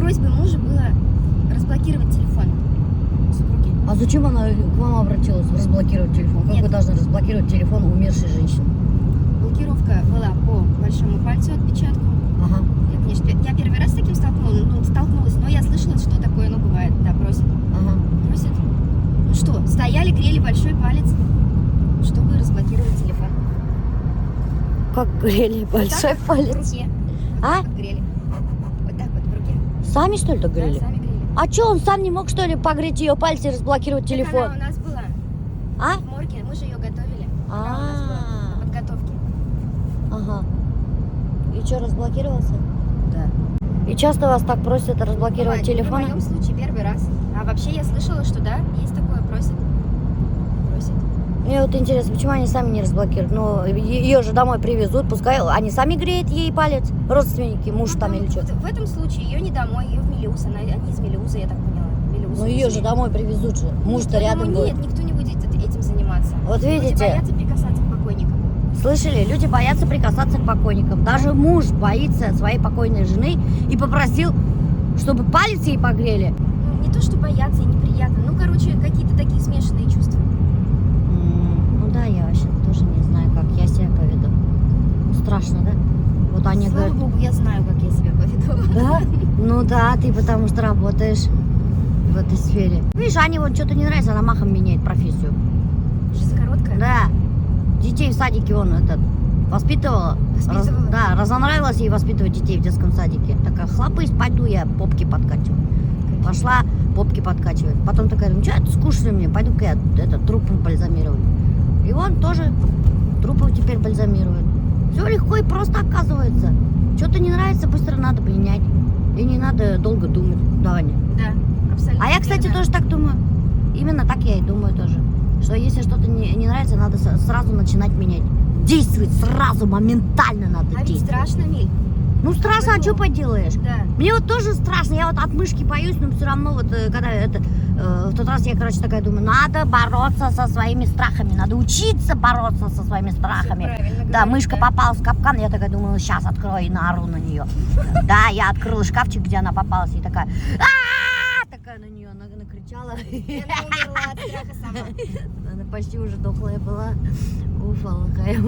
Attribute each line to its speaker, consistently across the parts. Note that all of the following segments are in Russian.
Speaker 1: просьбой мужа было разблокировать телефон супруги.
Speaker 2: А зачем она к вам обратилась разблокировать телефон? Как
Speaker 1: Нет.
Speaker 2: вы должны разблокировать телефон умершей женщины?
Speaker 1: Блокировка была по большому пальцу отпечатку.
Speaker 2: Ага.
Speaker 1: Я первый раз с таким столкнулась, но я слышала, что такое, бывает, да, просят.
Speaker 2: Ага.
Speaker 1: Просят. Ну что, стояли, грели большой палец, чтобы разблокировать телефон.
Speaker 2: Как грели большой
Speaker 1: В
Speaker 2: палец?
Speaker 1: руке.
Speaker 2: А?
Speaker 1: Вот грели. Вот так вот в руке.
Speaker 2: Сами что ли так грели?
Speaker 1: Да, сами грели.
Speaker 2: А что, он сам не мог что ли погреть ее пальцы и разблокировать
Speaker 1: Так
Speaker 2: телефон?
Speaker 1: она у нас была
Speaker 2: А?
Speaker 1: в морге, мы же ее готовили. Она у нас была на подготовке.
Speaker 2: Ага. И что, разблокировался?
Speaker 1: Да.
Speaker 2: И часто вас так просят разблокировать
Speaker 1: В
Speaker 2: телефоны?
Speaker 1: моем случае первый раз. А вообще я слышала, что да, есть такое, просят. Просят.
Speaker 2: Мне вот интересно, почему они сами не разблокируют? Ну, ее же домой привезут, пускай они сами греют ей палец, родственники, муж там или что.
Speaker 1: Вот в этом случае ее не домой, ее в Мелеуз. Они из Мелеуза, я так поняла. Мелеуз.
Speaker 2: Ну ее же домой привезут же, муж-то рядом будет.
Speaker 1: Нет, никто не будет этим заниматься.
Speaker 2: Вот видите?
Speaker 1: Люди боятся прикасаться к покойникам.
Speaker 2: Слышали? Люди боятся прикасаться к покойникам. Даже муж боится своей покойной жены и попросил, чтобы палец ей погрели.
Speaker 1: Ну, не то, что боятся и неприятно. Ну, короче, какие-то такие смешанные чувства.
Speaker 2: Ну да, я вообще тоже не знаю, как я себя поведу. Страшно, да? Вот они
Speaker 1: Слава
Speaker 2: говорят...
Speaker 1: Богу, я знаю, как я себя поведу.
Speaker 2: Да? Ну да, ты потому что работаешь в этой сфере. Видишь, Ане вот что-то не нравится, она махом меняет профессию.
Speaker 1: Жизнь короткая.
Speaker 2: Да. Детей в садике он воспитывала.
Speaker 1: Воспитывала?
Speaker 2: Да, разонравилось ей воспитывать детей в детском садике. Такая, хлопысь, пойду я попки подкачиваю. Пошла попки подкачивать. Потом такая, ну что это скучно мне, пойду-ка я трупы бальзамирую. И он тоже трупы теперь бальзамирует. Все легко и просто оказывается. Что-то не нравится, быстро надо менять. И не надо долго думать. Да, Аня?
Speaker 1: Да, абсолютно.
Speaker 2: А я, кстати,
Speaker 1: верно.
Speaker 2: тоже так думаю. Именно так я и думаю тоже. Что если что-то не нравится, надо сразу начинать менять. Действовать сразу, моментально надо
Speaker 1: А ведь
Speaker 2: действовать.
Speaker 1: страшно, Миль.
Speaker 2: Ну страшно, а что поделаешь?
Speaker 1: Да.
Speaker 2: Мне вот тоже страшно, я вот от мышки боюсь, но все равно вот когда в тот раз я, короче, такая думаю, надо бороться со своими страхами, надо учиться бороться со своими страхами.
Speaker 1: правильно
Speaker 2: Да,
Speaker 1: говоришь,
Speaker 2: мышка
Speaker 1: да.
Speaker 2: попалась в капкан, я такая думаю, сейчас открою и наору на нее. Да, я открыла шкафчик, где она попалась, и такая, такая на нее накричала.
Speaker 1: И она умерла от страха сама.
Speaker 2: Она почти уже дохлая была. Уфала какая.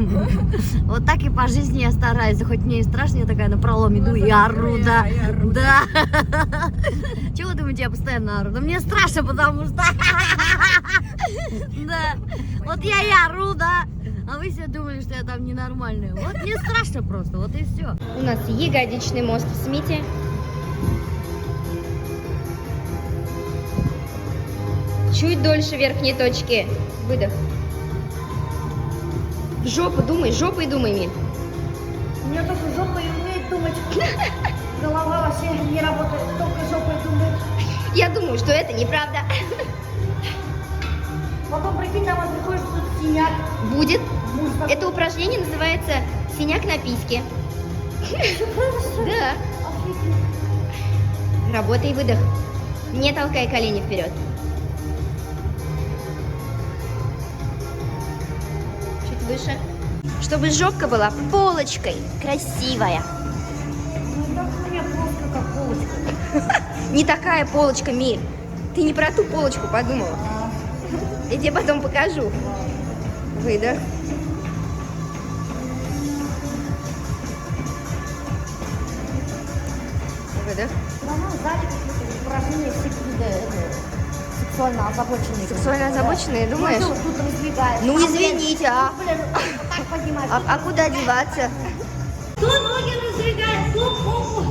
Speaker 2: Вот так и по жизни я стараюсь. Хоть мне и страшно, я такая на пролом иду и ору, да. Да. Чего вы думаете, я постоянно ору? Да мне страшно, потому что... Да. Вот я и ору, да. А вы все думали, что я там ненормальная. Вот мне страшно просто, вот и все.
Speaker 1: У нас ягодичный мост в Смите. Чуть дольше верхней точки. Выдох. Жопу думай, жопой думай, Миль.
Speaker 2: У меня только жопа и умеет думать. Голова вообще не работает, только жопой думает.
Speaker 1: Я думаю, что это неправда.
Speaker 2: Потом, прикинь, домой приходишь, тут синяк.
Speaker 1: Будет.
Speaker 2: Муж такой,
Speaker 1: Это упражнение называется синяк на письке. Да. Работай, выдох. Не толкай колени вперед. Чуть выше. Чтобы жопка была полочкой, красивая.
Speaker 2: Ну так у меня просто как полочка.
Speaker 1: Не такая полочка, Миль. Ты не про ту полочку подумала. Я тебе потом покажу. Выдох. Выдох.
Speaker 2: Страна сзади какие-то упражнения сексуально озабоченные.
Speaker 1: Сексуально озабоченные, думаешь?
Speaker 2: Ну, тут раздвигаешь.
Speaker 1: Ну, извините, а?
Speaker 2: Блин, так поднимаешь.
Speaker 1: А куда деваться?
Speaker 2: Тут ноги раздвигаешь, тут попу.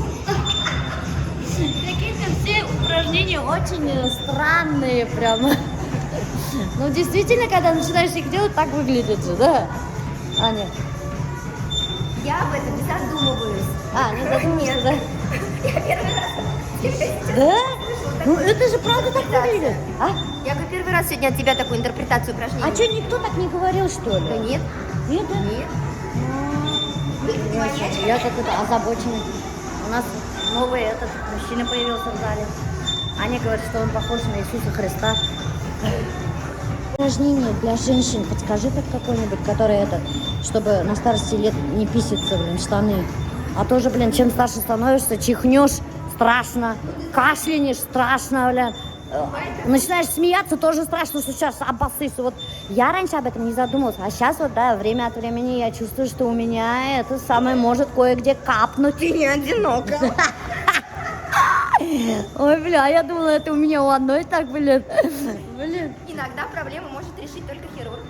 Speaker 2: Какие-то все упражнения очень странные прямо. Ну, действительно, когда начинаешь их делать, так выглядит же, да? Аня?
Speaker 1: Я об этом не задумываюсь.
Speaker 2: Не задумываешься, да?
Speaker 1: Я первый раз.
Speaker 2: Да? Ну, это же правда так выглядит. А?
Speaker 1: Я говорю, первый раз сегодня от тебя такую интерпретацию упражнений.
Speaker 2: А что, никто так не говорил, что ли?
Speaker 1: Да нет.
Speaker 2: Нет, да?
Speaker 1: Нет.
Speaker 2: Я как-то озабоченный. У нас новый мужчина появился в зале. Аня говорит, что он похож на Иисуса Христа. Упражнение для женщин, подскажи хоть какое-нибудь, которое чтобы на старости лет не писаться, штаны. А тоже, чем старше становишься, чихнешь, страшно. Кашлянешь, страшно, блин. Начинаешь смеяться, тоже страшно, что сейчас обоссышься. Вот я раньше об этом не задумывалась, а сейчас вот, да, время от времени я чувствую, что у меня это самое может кое-где капнуть.
Speaker 1: Ты не одинока.
Speaker 2: Ой, бля, я думала, это у меня у одной так, блин. Блин.
Speaker 1: Иногда проблему может решить только хирург.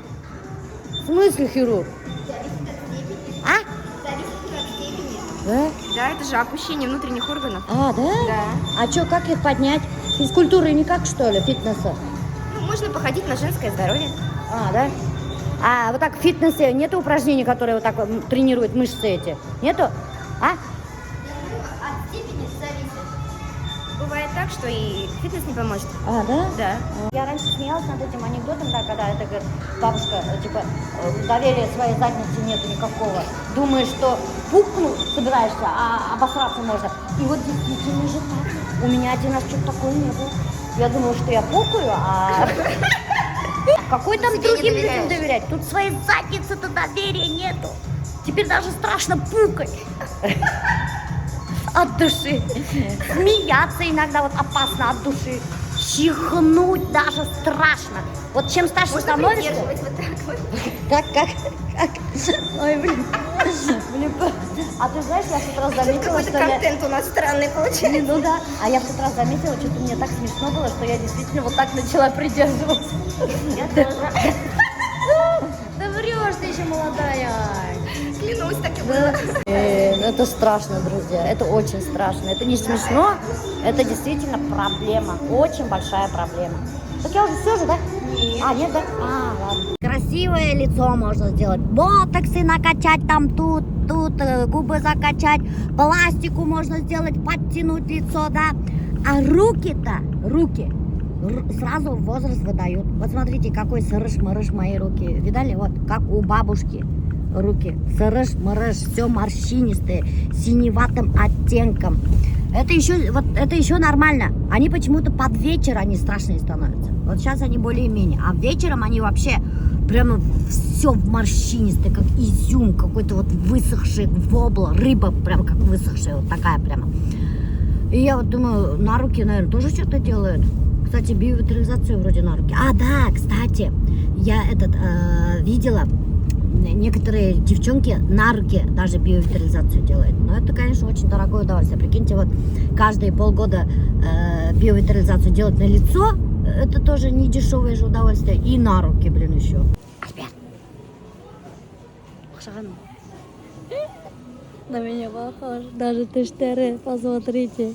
Speaker 2: В смысле хирург?
Speaker 1: Зависит от степени.
Speaker 2: А?
Speaker 1: Зависит от степени.
Speaker 2: Да?
Speaker 1: Да, это же опущение внутренних органов.
Speaker 2: А, да?
Speaker 1: Да.
Speaker 2: А что, как их поднять? Физкультуры никак, что ли, фитнеса?
Speaker 1: Ну, можно походить на женское здоровье.
Speaker 2: А, да? А вот так в фитнесе нету упражнений, которые вот так тренируют мышцы эти? Нету? А?
Speaker 1: От степени зависит. Бывает так, что и фитнес не поможет.
Speaker 2: А, да?
Speaker 1: Да.
Speaker 2: Я раньше смеялась над этим анекдотом, да, когда это говорит, бабушка, типа, доверия своей заднице нету никакого. Думаешь, что пукнуть собираешься, а обосраться можно. И вот действительно же так. У меня один раз что-то такое не было. Я думала, что я пукаю, а... Какой там
Speaker 1: Себе не
Speaker 2: другим людям
Speaker 1: доверяешь.
Speaker 2: доверять? Тут своей задницы-то доверия нету. Теперь даже страшно пукать. От души. Смеяться иногда вот опасно от души. Чихнуть даже страшно. Вот чем старше
Speaker 1: Можно
Speaker 2: становишься...
Speaker 1: придерживать вот так вот.
Speaker 2: Как? Ой, блин. Блин. А ты знаешь, я в тот раз заметила,
Speaker 1: Какой-то
Speaker 2: что я...
Speaker 1: контент у нас странный получается.
Speaker 2: Ну да. А я в тот раз заметила, что-то мне так смешно было, что я действительно вот так начала придерживаться.
Speaker 1: Я тоже.
Speaker 2: Да врешь, ты еще молодая.
Speaker 1: Клянусь, так и было.
Speaker 2: Это страшно, друзья. Это очень страшно. Это не смешно. Это действительно проблема. Очень большая проблема. Так я уже все же, да?
Speaker 1: Нет.
Speaker 2: А, нет, да? А, ладно. Красивое лицо можно сделать. Ботоксы накачать там тут, губы закачать. Пластику можно сделать, подтянуть лицо, да? А руки-то, сразу возраст выдают. Вот смотрите, какой сырыш-мырыш мои руки. Видали? Вот, как у бабушки руки. Сырыш-мырыш, все морщинистые, синеватым оттенком. Это еще нормально. Они почему-то под вечер они страшные становятся. Вот сейчас они более-менее. А вечером они вообще прямо все морщинистое, как изюм, какой-то вот высохший вобла, рыба прям как высохшая, вот такая прямо. И я вот думаю, на руки, наверное, тоже что-то делают. Кстати, биовитализацию вроде на руки. А, да, кстати, я видела, некоторые девчонки на руки даже биовитализацию делают. Но это, конечно, очень дорогое удовольствие. Прикиньте, вот каждые полгода биовитализацию делать на лицо, это тоже не дешевое же удовольствие. И на руки, блин, еще. На меня похож. Даже тыштеры, посмотрите.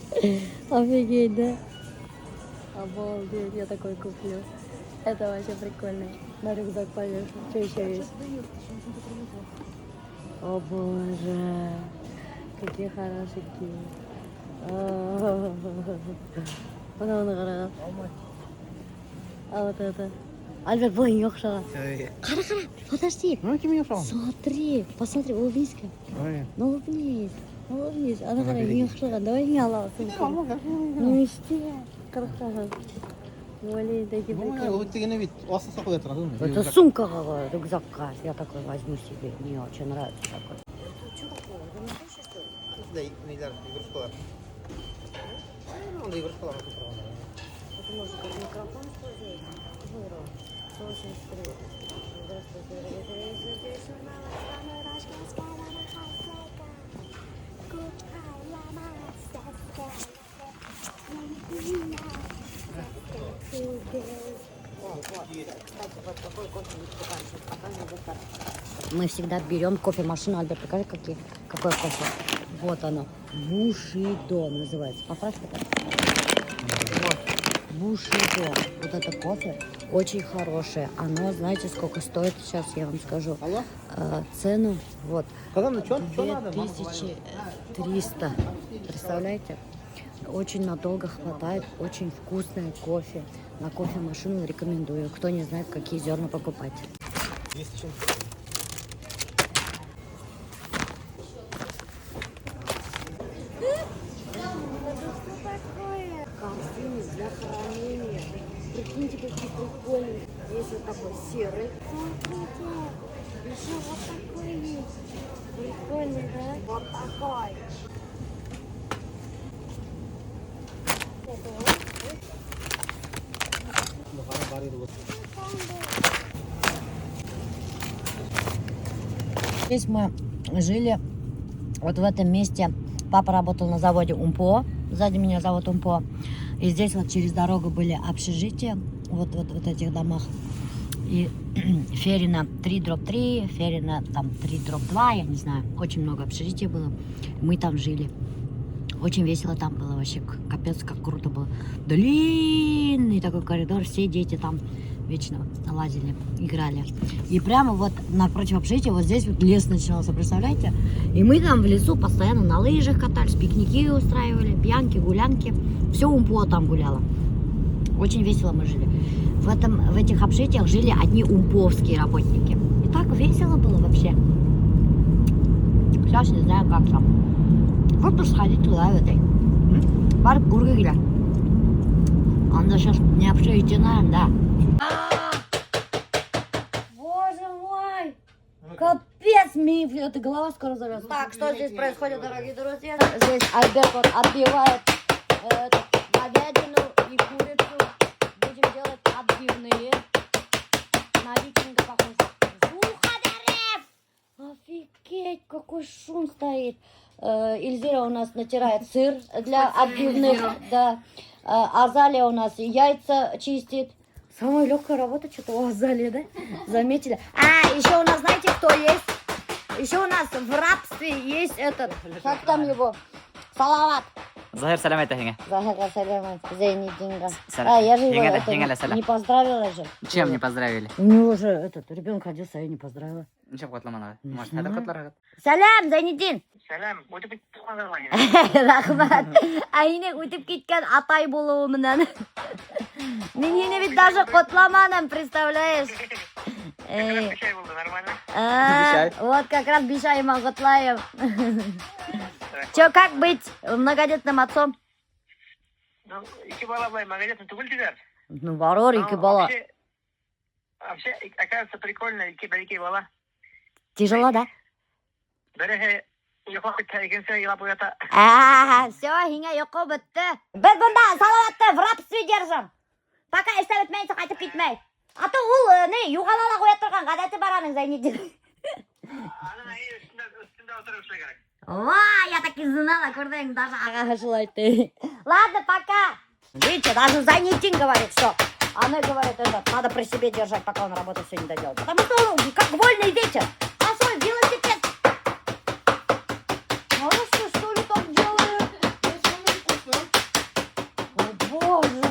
Speaker 2: Офигеть, да? Обалдеть, я такой куплю. Это вообще прикольно. На рюкзак повешу. Что еще есть? О боже, какие хорошенькие. А вот это. Альберт, блин, ёхшала. Хара, подожди. Смотри, посмотри, улыбнись-ка. Ну улыбнись. Она говорит, ёхшала, давай не алла. Ну естественно. Красава. Блин, такие прикольные. Это сумка, рюкзак. Я такой возьму себе. Мне очень нравится такой. Что такое? Вы настоящий, что ли? Это может как микрофон использовать? Здорово. 183. Здравствуйте. Мы всегда берем кофемашину. Альберт, покажи, какой кофе. Вот оно. Бушидо называется. Поправь это. Вот. Бушидо. Вот это кофе очень хорошее. Оно, знаете, сколько стоит? Сейчас я вам скажу. Цену. Вот. 2300. Представляете? Очень надолго хватает. Очень вкусное кофе. На кофемашину рекомендую. Кто не знает, какие зерна покупать. Корзины для хранения. Прикиньте, какие прикольные. Есть вот такой серый. Смотрите, еще вот такой есть. Прикольный, да? Вот такой. Здесь мы жили, вот в этом месте. Папа работал на заводе УМПО, сзади меня завод УМПО. И здесь вот через дорогу были общежития, вот в этих домах. И Ферина 3/3, Ферина там 3/2, я не знаю. Очень много общежитий было. Мы там жили. Очень весело там было вообще, капец, как круто было. Длинный такой коридор, все дети там вечно лазили, играли. И прямо вот напротив общежития, вот здесь вот лес начинался, представляете? И мы там в лесу постоянно на лыжах катались, пикники устраивали, пьянки, гулянки. Все УМПО там гуляло. Очень весело мы жили. В этих общежитиях жили одни умповские работники. И так весело было вообще. Сейчас не знаю, как там. Вот бы сходить туда, в этой. Барып көргегілі. Анда сейчас не общежитие, наверное, да. Боже мой! Капец, мне эта голова скоро взорвется. Так, что здесь происходит, дорогие друзья? Здесь Альберт вот отбивает говядину и курицу. Будем делать отбивные. На викинга похоже. Жухадарев! Офигеть, какой шум стоит. Эльзира у нас натирает сыр для отбивных. Да. Азалия у нас яйца чистит. Самая легкая работа что-то у Азалии, да? Заметили? А, еще у нас, знаете, кто есть? Еще у нас в рабстве есть этот, как там его? Салават.
Speaker 3: Захир саламет хинга.
Speaker 2: Захир саламет. Зейнидинга.
Speaker 3: Салам.
Speaker 2: Я же его
Speaker 3: Хинга,
Speaker 2: это,
Speaker 3: хинга, салам.
Speaker 2: не поздравила же.
Speaker 3: Чем не поздравили?
Speaker 2: У него же этот ребенок родился, я не поздравила.
Speaker 3: Ничего котламана. Может, надо котлар.
Speaker 2: Салам, Зайнидин.
Speaker 4: Сәлем, өтіп кетті ғой.
Speaker 2: Рахмат. Айнек өтіп кеткен атай болуымнан. Мен ені ведь даже котламаным, представляешь?
Speaker 4: Бишай болды, нормально.
Speaker 2: Вот как раз бишайма котлаем. Че, как быть многодетным отцом?
Speaker 4: Ну, екі бала былай многодетный түгіл дегер.
Speaker 2: Ну, барор, екі бала.
Speaker 4: Вообще, оказывается, прикольно, екі бала.
Speaker 2: Тяжело, да?
Speaker 4: Бірі ұйқы кетті, екенсі ұйқы ұята.
Speaker 2: Все, хинга йоқо бітті. Біз бұнда салаватты в рабстве держим. Пока істеп етмейінсі қайтып кетмей. А то ол не, юғалала қоят тұрған, ғадеті бараның Зайнидин.
Speaker 4: Аның үстінде отырып ұшылай керек.
Speaker 2: Ва, я так и знала, курден, даже ага желает ты. Ладно, пока. Видите, даже Зайнидин говорит, что она говорит, это надо при себе держать, пока он работу все не доделал. Потому что он как вольный ветер. А свой велосипед. Хорошо, что ли так делаю? О, боже.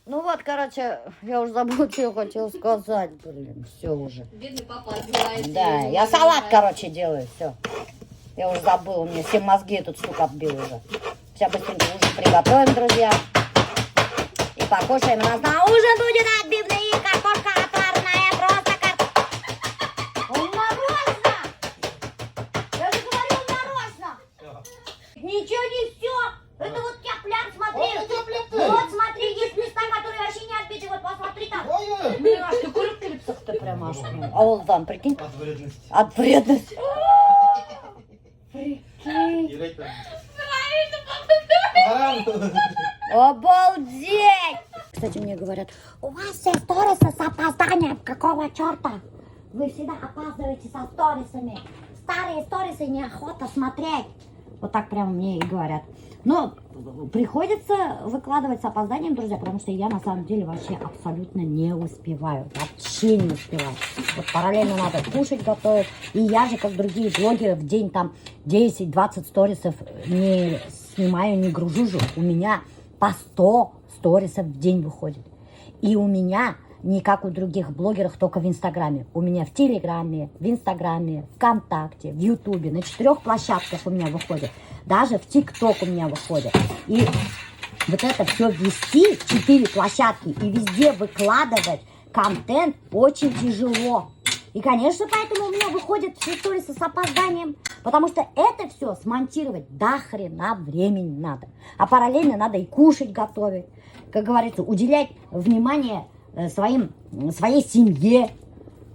Speaker 2: Ну вот, короче, я уже забыла, что я хотела сказать, блин, все уже.
Speaker 1: Бедный папа отбивает.
Speaker 2: Да, я салат, короче, делаю, все. Я уже забыла, мне все мозги тут штука отбил уже. Сейчас быстренько ужин приготовим, друзья. И покушаем. У нас на ужин будет отбивные, картошка отварная, просто картошка. Он нарочно! Я же говорил нарочно! Ничего не все! Это вот тяп-ляп, смотри! Вот смотри, есть места, которые вообще не отбиты. Вот посмотри там. Блин, аж ты курит в лицах-то прямо аж. А вот там, прикинь. От вредности. От вредности. Прикинь. Обалдеть! Кстати, мне говорят, у вас все сторисы с опозданием. Какого черта? Вы всегда опаздываете со сторисами. Старые сторисы неохота смотреть. Вот так прямо мне и говорят. Но приходится выкладывать с опозданием, друзья, потому что я на самом деле вообще абсолютно не успеваю. Вообще не успеваю. Вот параллельно надо кушать, готовить. И я же, как другие блогеры, в день там 10-20 сторисов не снимаю, не гружу же. У меня по 100 сторисов в день выходит. И у меня не как у других блогеров, только в Инстаграме. У меня в Телеграме, в Инстаграме, ВКонтакте, в Ютубе. На 4 площадках у меня выходит. Даже в ТикТок у меня выходит. И вот это все вести, 4 площадки, и везде выкладывать контент очень тяжело. И, конечно, поэтому у меня выходят все сторисы с опозданием. Потому что это все смонтировать до хрена времени надо. А параллельно надо и кушать готовить. Как говорится, уделять внимание своей семье.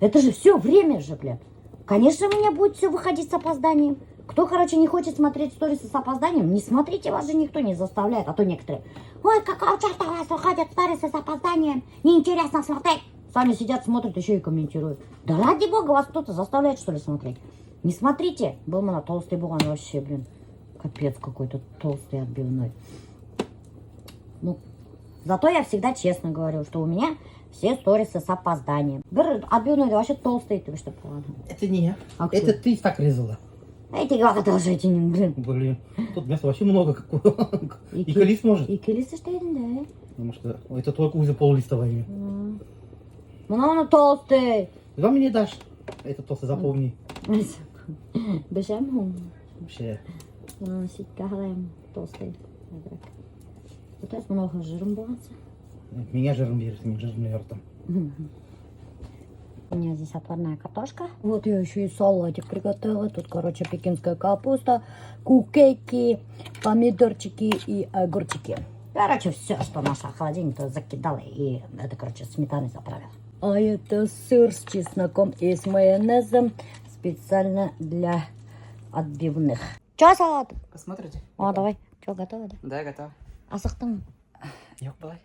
Speaker 2: Это же все время же, блядь. Конечно, у меня будет все выходить с опозданием. Кто, короче, не хочет смотреть сторисы с опозданием, не смотрите, вас же никто не заставляет. А то некоторые, ой, какого черта у вас выходят сторисы с опозданием, неинтересно смотреть. Сами сидят, смотрят, еще и комментируют. Да ради бога, вас кто-то заставляет, что ли, смотреть? Не смотрите. Был на толстый был, он вообще, блин, капец какой-то толстый отбивной. Ну, зато я всегда честно говорю, что у меня все сторисы с опозданием. Отбивной вообще толстый, ты что, ладно.
Speaker 5: Это не я.
Speaker 2: А кто?
Speaker 5: Это ты так резала.
Speaker 2: Эти глаза тоже эти, блин.
Speaker 5: Блин, тут мяса вообще много. И колись может.
Speaker 2: И келисы что это, да?
Speaker 5: Потому что это только уже полулистовые.
Speaker 2: Ну, он толстый.
Speaker 5: Вам не дашь. Это толстый, запомни.
Speaker 2: Бежим.
Speaker 5: Вообще.
Speaker 2: Ситка галаем толстый. Тут много жиром было.
Speaker 5: Меня жиром берет, меня жиром ртом.
Speaker 2: У меня здесь отварная картошка. Вот я еще и салатик приготовила. Тут, короче, пекинская капуста, кукейки, помидорчики и огурчики. Короче, все, что наша холодильник закидала. И это, короче, сметаной заправила. А это сыр с чесноком и с майонезом. Специально для отбивных. Че салат?
Speaker 3: Посмотрите.
Speaker 2: О, давай. Че, готово, да?
Speaker 3: Да, готов.
Speaker 2: Асықтың?
Speaker 3: Yok былай.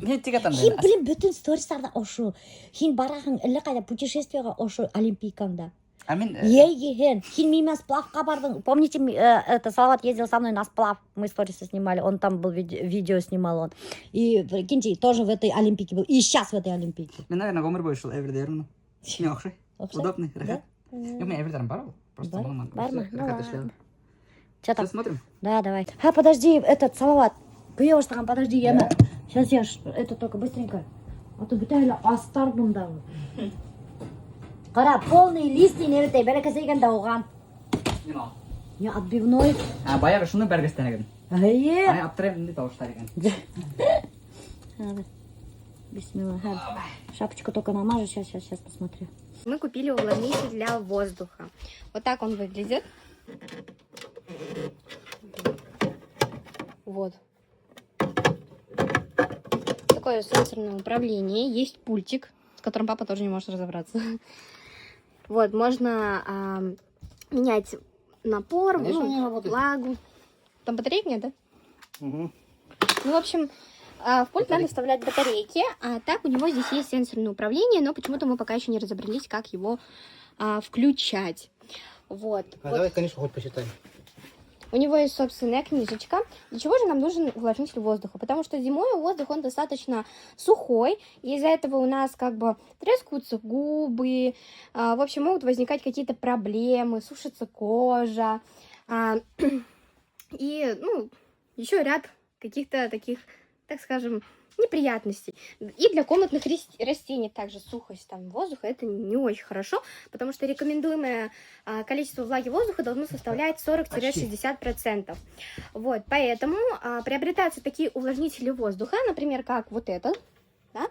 Speaker 3: Мен тек атам
Speaker 2: Хин, блин, бүтін стористарда ошу. Хин барахың ілі қайда путешествияға ошу олимпийкаңда.
Speaker 3: А мен...
Speaker 2: Ей, хин мимо сплавқа бардың. Помните, это Салават ездил со мной на сплав. Мы сторисы снимали. Он там был, видео снимал он. И, прикиньте, тоже в этой олимпийке был. И сейчас в этой олимпийке.
Speaker 3: Мен, наверное, ғұмыр бойы шыл әверде ермін. Не оқшай.
Speaker 2: Ұқсай?
Speaker 3: Удобный, рахат. Yok, мен әвердерім бар ол. Просто
Speaker 2: Бар?
Speaker 3: болман.
Speaker 2: Бар ма? Ну
Speaker 3: Рахат
Speaker 2: ладно.
Speaker 3: эшледім.
Speaker 2: Че там?
Speaker 3: Все, смотрим.
Speaker 2: Да, давай. Подожди, этот Салават. Күйеуштаған, подожди, я... Сейчас я это только быстренько. А то бітәлі астардым да. Қара, полный лист и неветей. Бәрі кәсейгенде оған.
Speaker 3: Не мал.
Speaker 2: Не отбивной.
Speaker 3: А баяғы шуны бәргістен егін.
Speaker 2: Ае.
Speaker 3: Ай, аптырайым дейді тауыштар екен.
Speaker 2: Бисмилла. Шапочку только намажу. Сейчас посмотрю.
Speaker 1: Мы купили увлажнитель для воздуха. Вот так он выглядит. Вот. Такое сенсорное управление. Есть пультик, с которым папа тоже не может разобраться. Вот, можно менять напор,
Speaker 5: Конечно, не работает.
Speaker 1: влагу. Там батареек нет, да?
Speaker 5: Угу.
Speaker 1: Ну, в общем, в пульт надо вставлять батарейки, а так у него здесь есть сенсорное управление, но почему-то мы пока еще не разобрались, как его включать. Вот.
Speaker 5: Давай, конечно, хоть посчитаем.
Speaker 1: У него есть собственная книжечка. Для чего же нам нужен увлажнитель воздуха? Потому что зимой воздух, он достаточно сухой, и из-за этого у нас как бы трескаются губы, в общем, могут возникать какие-то проблемы, сушится кожа, и, ну, еще ряд каких-то таких, так скажем, неприятностей. И для комнатных растений также сухость там воздуха это не очень хорошо, потому что рекомендуемое количество влаги воздуха должно составлять 40-60%. Вот, поэтому приобретаются такие увлажнители воздуха, например, как вот этот, да?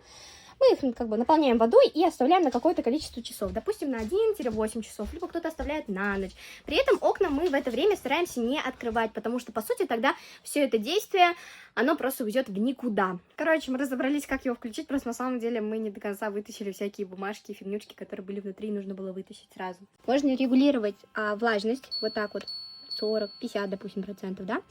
Speaker 1: Мы их как бы наполняем водой и оставляем на какое-то количество часов. Допустим, на 1-8 часов, либо кто-то оставляет на ночь. При этом окна мы в это время стараемся не открывать, потому что, по сути, тогда все это действие, оно просто уйдет в никуда. Короче, мы разобрались, как его включить, просто на самом деле мы не до конца вытащили всякие бумажки, фигнючки, которые были внутри, нужно было вытащить сразу. Можно регулировать влажность, вот так вот, 40-50, допустим, процентов, да.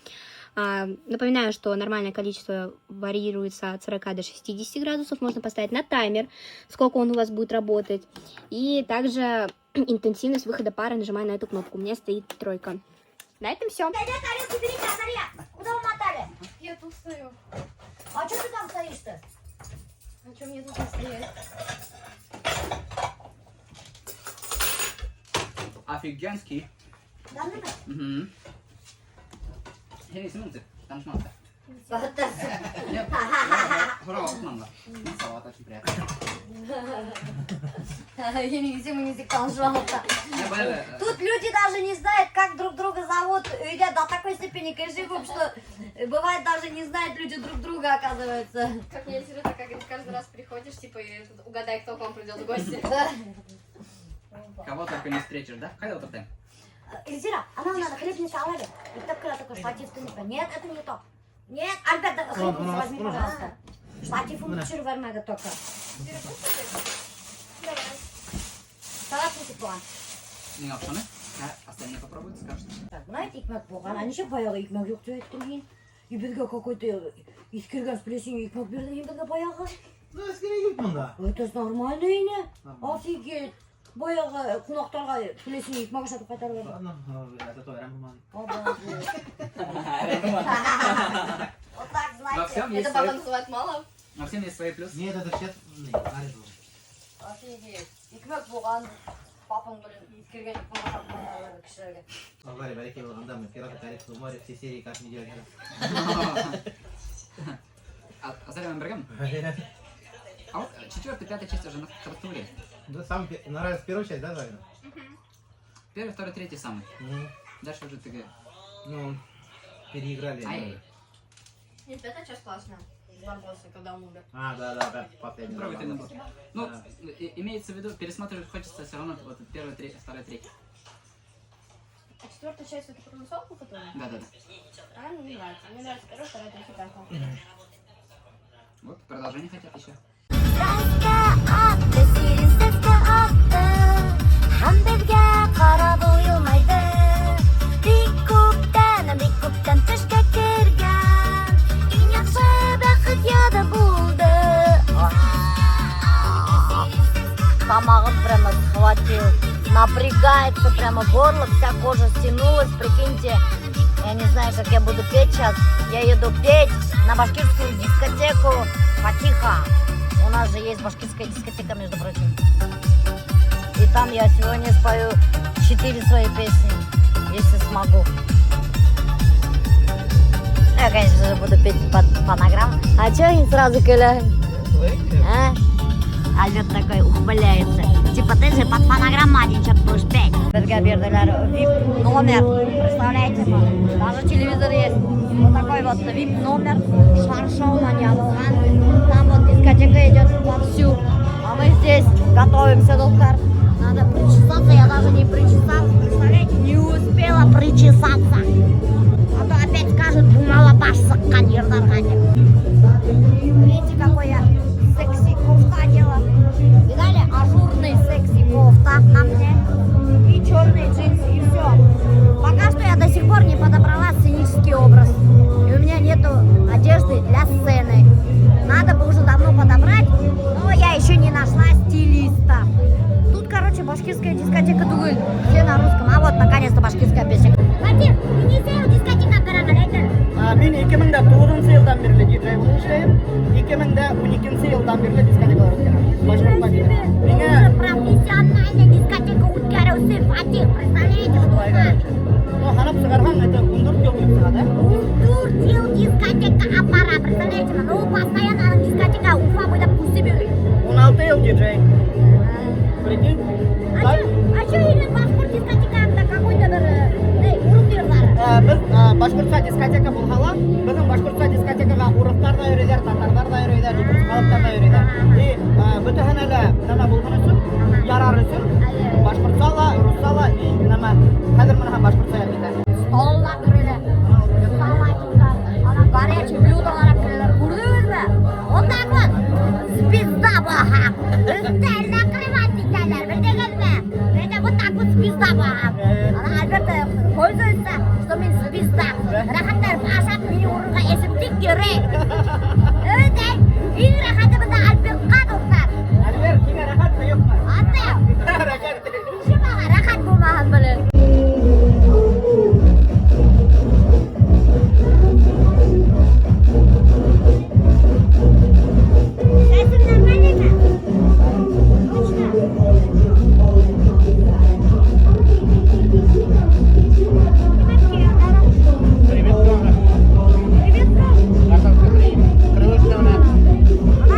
Speaker 1: Напоминаю, что нормальное количество варьируется от 40 до 60 градусов. Можно поставить на таймер, сколько он у вас будет работать. И также интенсивность выхода пара, нажимая на эту кнопку. У меня стоит 3. На этом все.
Speaker 2: Куда умотали?
Speaker 1: Я тут стою.
Speaker 2: А что ты там стоишь-то?
Speaker 1: А что мне тут стоять?
Speaker 3: Офигенский. Угу. Я не сниму, там шматка. Нет, хорошо, османла. Салат очень приятно.
Speaker 2: Тут люди даже не знают, как друг друга зовут. Едят до такой степени кайжиков, что бывает даже не знают люди друг друга, оказывается.
Speaker 1: Как мне интересно, как каждый раз приходишь, типа, и угадай, кто к вам придет в гости.
Speaker 3: Кого только не встретишь, да? Когда вот это?
Speaker 2: Эльзира, а нам надо хлебница оладьи. И такой штатив ты не. Нет, это не то. Нет, Альберт, хлебницу возьми, пожалуйста. Штатив он чур вермега только.
Speaker 1: Давай.
Speaker 2: Салат не план.
Speaker 3: Не опшаны? А остальные попробуют, скажут.
Speaker 2: Так, знаете, икмәк болған, әнеше баяғы икмәк жоқ деп айттырген. И бізге какой-то искірген сплесень икмәк берді, и бізге баяғы.
Speaker 5: Ну, скорее нет, манда.
Speaker 2: Это нормально, ине.
Speaker 5: Нормально.
Speaker 2: Офигеть. Баяғы қонақтарға сплесень икмәк жасатып қайтарып берді.
Speaker 5: Ладно, это то, рядом манда.
Speaker 2: Обалдеть. Вот так,
Speaker 3: Во
Speaker 2: знаете.
Speaker 3: всем есть
Speaker 1: Это папа
Speaker 3: свои...
Speaker 1: называет мало.
Speaker 3: Во всем есть свои плюсы.
Speaker 5: Нет, это сейчас... Нет, нарезал.
Speaker 2: Офигеть. Икмәк болған, папам, блин, искірген икмәк жасатып қайтарып берді кішілерге.
Speaker 5: Говори, бареки, анда мы пираты Карибского моря, все серии каждую неделю делаем.
Speaker 3: Азарим Амбергам. А вот 4-я, 5-я часть уже на туре.
Speaker 5: Да, сам нравится первая часть, да, Зарина?
Speaker 3: 1-й, 2-й, 3-й самый.
Speaker 5: Ну,
Speaker 3: Дальше уже ТГ.
Speaker 5: ну, переиграли.
Speaker 3: Ай.
Speaker 1: Нет, это сейчас классно. Барбоса, когда он умер.
Speaker 5: А, да, последний.
Speaker 3: Пробуйте на бок. Ну,
Speaker 5: Да.
Speaker 3: имеется в виду, пересматривать хочется все равно вот 1-й, 3-й, 2-й, 3-й.
Speaker 1: А 4-я часть это про русалку, которая?
Speaker 3: Да-да-да.
Speaker 1: А, ну, не нравится. Мне нравится 2-я, 3-я, 4-я.
Speaker 3: Вот, продолжение хотят еще.
Speaker 6: Сәскә атты, сирен сәскә атты, һәм беҙгә ҡарап уйылмайды. Бик күптән төшкә кергән, иң яҡшы бәхет яҙы булды.
Speaker 2: Тамагом прямо схватил. Напрягается прямо горло, вся кожа стянулась, прикиньте. Я не знаю, как я буду петь сейчас. Я еду петь на башкирскую дискотеку Фатиха. У нас же есть башкирская дискотека, между прочим. И там я сегодня спою 4 свои песни, если смогу. Я, конечно же, буду петь под фонограмму. А чё они сразу киляют? А? Альберт такой ухмыляется. Типа ты же под фонограмму один что-то будешь петь. Бізге берділер VIP номер. Представляете, даже телевизор есть. Вот такой вот VIP номер. Шар-шоумен ябылған. Там вот дискотека идет вовсю. А мы здесь готовимся, доктор. Надо причесаться, я даже не причесалась. Представляете, не успела причесаться. А то опять скажут, бумала баш сыққан ердарға деп. Видите, какой я секси кофта одела. Видали? Ажурный секси кофта на мне. И черные джинсы, и все. Пока что я до сих пор не подобрала сценический образ. И у меня нету одежды для сцены. Надо бы уже давно подобрать, но я еще не нашла стилиста. Тут, короче, башкирская дискотека дуэль. Все на русском. А вот, наконец-то, башкирская песня.
Speaker 6: Фатих, несеу дискотека барабар айтыр.
Speaker 7: Мен 2009 жылдан бері диджей болып ішлеймін. 2012 жылдан бері дискотекалар өткерем. Башқұртқа дейін.
Speaker 6: Уже профессиональная дискотека өткеруші Фатих, представляете, что
Speaker 7: Ну, ханап шығарған, это 14 жыл болып шығады.
Speaker 6: Турцил дискотека аппара, представляете, ну постоянно ана дискотека Уфа бойлап көсе береді.
Speaker 7: 16 жыл диджей. Прикинь?
Speaker 6: А что или башқұрт дискотекасында какой-то бір урықтар?
Speaker 7: Біз башқұртша дискотека болғалы, біздің башқұртша дискотекаға урықтар да үйрейдер, татарлар да үйрейдер, неміс халықтар да үйрейдер. И бүтіхін әлі нәмә болған үшін, ярар үшін, башқұртшала, руссала, и нәмә, қазір мұнаға башқұртша әлбейді.
Speaker 6: Столлар кіреді, салатиндар, ана горячий блюдолар кіреді, көрдіңіз бе? Вот так вот, звезда бағам, үстел накрывать деталер, білдіңіз бе? Это вот так вот звезда бағам. Ана Альберт пользуется, что мен звезда. Рахаттар ашап, мені орынға есептік керек. Өте, ең рахаты бұнда Альбертқа достар.
Speaker 7: Альбер, кеңе рахат па, жоқ па?
Speaker 6: Аты,
Speaker 7: Рахат.
Speaker 6: шымаға рахат болмаған білін. Сәсім нормально ма?
Speaker 5: Привет, Крылышкина.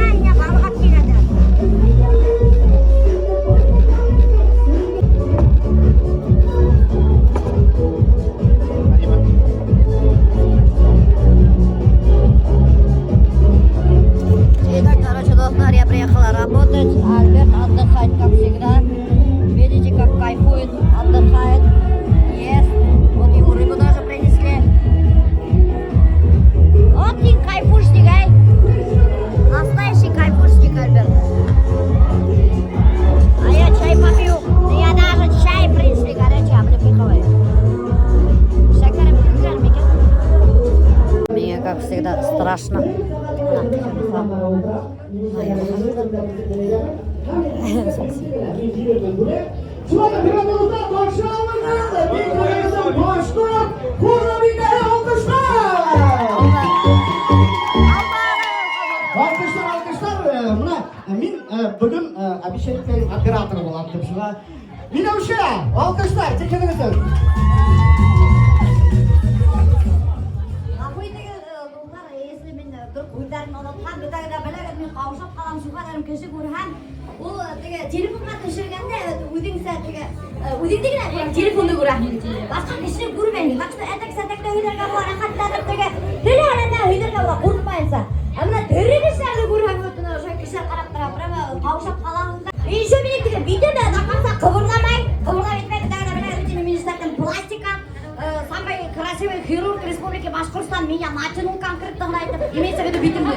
Speaker 2: всегда страшно.
Speaker 8: Şurada planımızda başlayalım. Bir karaysa başlıyor. Burada bir kere alkışlar. Alkışlar. Buna min bugün Abhishek'in operatörü olan şuna. Minavşa alkışlar. Çekiliniz.
Speaker 6: Telefonga tashirganda o'zingdagina telefonda ko'raman. Boshqa kishini ko'rmayman. Boshqa atak-satakda uylarga borib xatlarga telefonda uylarga borib qo'rqmaysan. Ammo terroristlarni ko'raman. O'sha kishilar qarab turib, qavshab qolamiz. Еще меники videoda naqasa qivirlamay etmaydi. Ministerdan plastika самый красивый хирург Республики Башкортостан меня натянул конкретно на это. Имеется в виду битумы.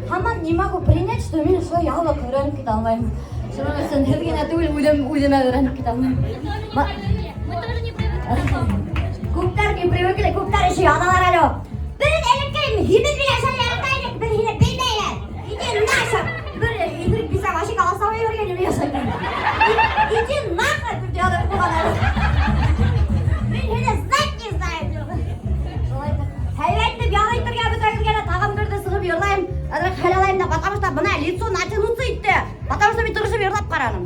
Speaker 6: Хаман не могу принять, что меня что я вот öğrenip gitmem. Şunu sen her gün atıyor uydum öğrenip gitmem. Kuptar ki привыкли, kuptar işi analar alo. Benim elektriğim hibit bile sen yarataydık, ben yine bilmeyle. İdin naşak, böyle elektrik bize başı kalasama yorganım yasak. İdin naşak bir diyorlar bu kadar. Ben yine zaki zayıf. Hayvanlı yalayıp ya бітіргені тағамдарды сығып ерлайым, әдірек халалайым да, потому что мына лицо натянуться етті. Потому что мен тұрышып ерлап қараным.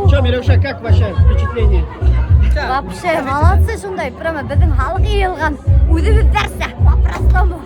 Speaker 7: Че, Милюша, как ваше впечатление?
Speaker 2: Вообще, молодцы шундай. Прямо біздің халық иылған. Өзі біз дәрсе. Попростому.